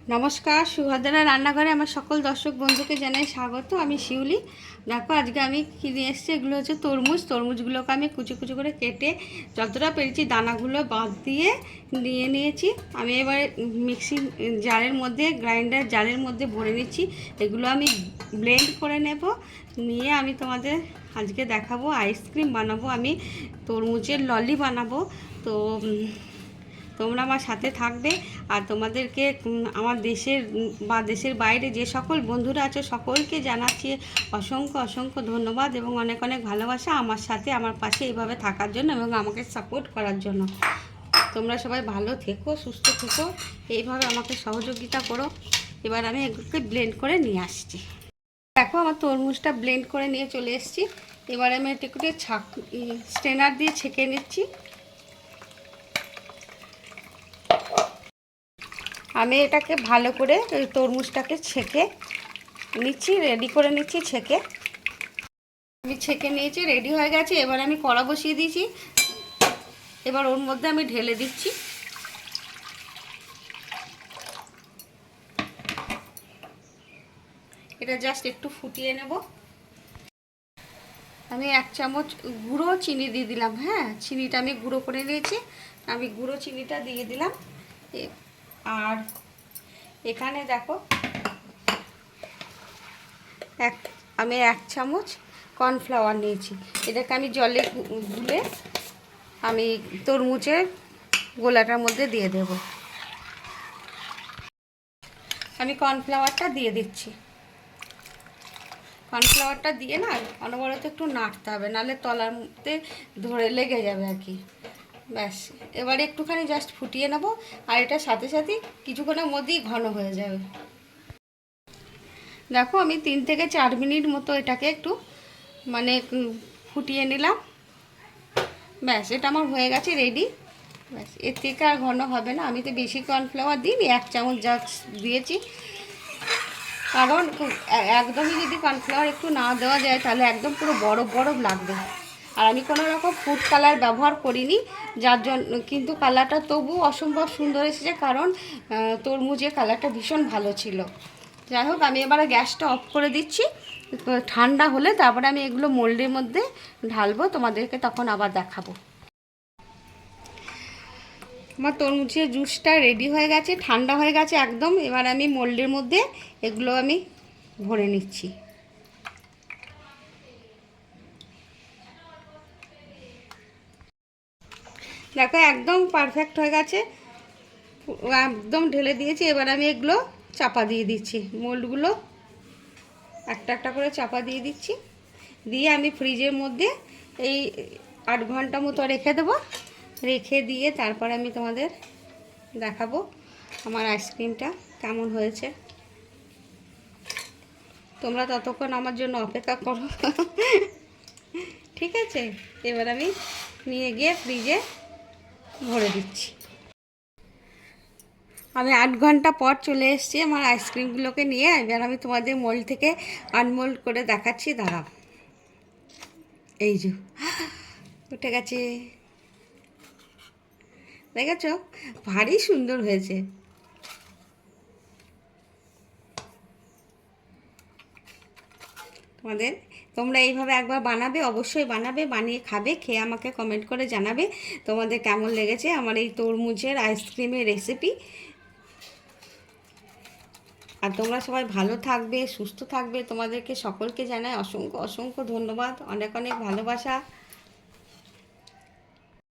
নমস্কার, সুভদ্রা রান্নাঘরে আমার সকল দর্শক বন্ধুকে জানাই স্বাগত। আমি শিউলি। দেখো আজকে আমি কী নিয়ে এসেছি, এগুলো হচ্ছে তরমুজগুলোকে আমি কুচি কুচি করে কেটে যতটা পেরেছি দানাগুলো বাদ দিয়ে নিয়েছি। আমি এবারে মিক্সি জারের মধ্যে, গ্রাইন্ডার জারের মধ্যে ভরে নিচ্ছি। এগুলো আমি ব্লেন্ড করে নেব, নিয়ে আমি তোমাদের আজকে দেখাবো আইসক্রিম বানাবো, আমি তরমুজের ললি বানাবো। তো তোমরা আমার সাথে থাকবে। আর তোমাদেরকে আমার দেশের বা দেশের বাইরে যে সকল বন্ধুরা আছে সকলকে জানাচ্ছি অসংখ্য অসংখ্য ধন্যবাদ এবং অনেক অনেক ভালোবাসা আমার সাথে, আমার পাশে এইভাবে থাকার জন্য এবং আমাকে সাপোর্ট করার জন্য। তোমরা সবাই ভালো থেকো, সুস্থ থেকো, এইভাবে আমাকে সহযোগিতা করো। এবার আমি এগুলোকে ব্লেন্ড করে নিয়ে আসছি। দেখো আমার তরমুজটা ব্লেন্ড করে নিয়ে চলে এসেছি। এবার আমি এটা একটু স্ট্রেনার দিয়ে ছেঁকে নিচ্ছি। আমি এটাকে ভালো করে তরমুজটাকে ছেঁকে নিচ্ছি, রেডি করে নিচ্ছি ছেঁকে। আমি ছেঁকে নিয়েছি, রেডি হয়ে গেছে। এবার আমি কড়া বসিয়ে দিয়েছি, এবার ওর মধ্যে আমি ঢেলে দিচ্ছি। এটা জাস্ট একটু ফুটিয়ে নেব। আমি 1 চামচ গুঁড়ো চিনি দিয়ে দিলাম। হ্যাঁ, চিনিটা আমি গুঁড়ো করে নিয়েছি, আমি গুঁড়ো চিনিটা দিয়ে দিলাম। আর এখানে দেখো আমি 1 চামচ কর্নফ্লাওয়ার নিয়েছি। এটাকে আমি জলে গুলে আমি তরমুজের গোলাটার মধ্যে দিয়ে দেব। আমি কর্নফ্লাওয়ারটা দিয়ে দিচ্ছি। কর্নফ্লাওয়ারটা দিয়ে না অনবরত একটু নাড়তে হবে, নাহলে তলার মধ্যে ধরে লেগে যাবে আর কি। ব্যাস, এবারে একটুখানি জাস্ট ফুটিয়ে নেব। আর এটার সাথে সাথে কিছুক্ষণের মধ্যেই ঘন হয়ে যাবে। দেখো আমি 3 থেকে 4 মিনিট মতো এটাকে একটু ফুটিয়ে নিলাম। ব্যাস, এটা আমার হয়ে গেছে রেডি। ব্যাস, এর থেকে আর ঘন হবে না। আমি তো বেশি কর্নফ্লাওয়ার দিইনি, 1 চামচ যা দিয়েছি। কারণ একদমই যদি কর্নফ্লাওয়ার একটু না দেওয়া যায় তাহলে একদম পুরো বরফ বরফ লাগবে। আর আমি কোনো রকম ফুড কালার ব্যবহার করিনি, যার জন্য কিন্তু কালারটা তবু অসম্ভব সুন্দর এসেছে, কারণ তরমুজের কালারটা ভীষণ ভালো ছিল। যাই হোক, আমি এবারে গ্যাসটা অফ করে দিচ্ছি। ঠান্ডা হলে তারপরে আমি এগুলো মোল্ডের মধ্যে ঢালবো, তোমাদেরকে তখন আবার দেখাবো। আমার তরমুজের জুসটা রেডি হয়ে গেছে, ঠান্ডা হয়ে গেছে একদম। এবার আমি মোল্ডের মধ্যে এগুলো আমি ভরে নিচ্ছি। দেখো একদম পারফেক্ট হয়ে গেছে, একদম ঢেলে দিয়েছি। এবার আমি এগুলো চাপা দিয়ে দিচ্ছি, মোল্ডগুলো একটা একটা করে চাপা দিয়ে দিচ্ছি। দিয়ে আমি ফ্রিজের মধ্যে এই 8 ঘন্টা মতো রেখে দেবো। রেখে দিয়ে তারপর আমি তোমাদের দেখাবো আমার আইসক্রিমটা কেমন হয়েছে। তোমরা ততক্ষণ আমার জন্য অপেক্ষা করো। ঠিক আছে, এবার আমি নিয়ে গিয়ে ফ্রিজে ভরে দিচ্ছি। আমি 8 ঘন্টা পর চলে এসেছি আমার আইসক্রিমগুলোকে নিয়ে। এবার আমি তোমাদের মোল্ড থেকে আনমোল্ড করে দেখাচ্ছি, দাঁড়াও। এই যে উঠে গেছে, দেখেছ? ভারী সুন্দর হয়েছে। তোমরা এইভাবে একবার বানাবে, অবশ্যই বানাবে, বানিয়ে খাবে, খেয়ে আমাকে কমেন্ট করে জানাবে তোমাদের কেমন লেগেছে আমার এই তরমুজের আইসক্রিমের রেসিপি। আর তোমরা সবাই ভালো থাকবে, সুস্থ থাকবে। তোমাদেরকে সকলকে জানাই অসংখ্য অসংখ্য ধন্যবাদ, অনেক অনেক ভালোবাসা।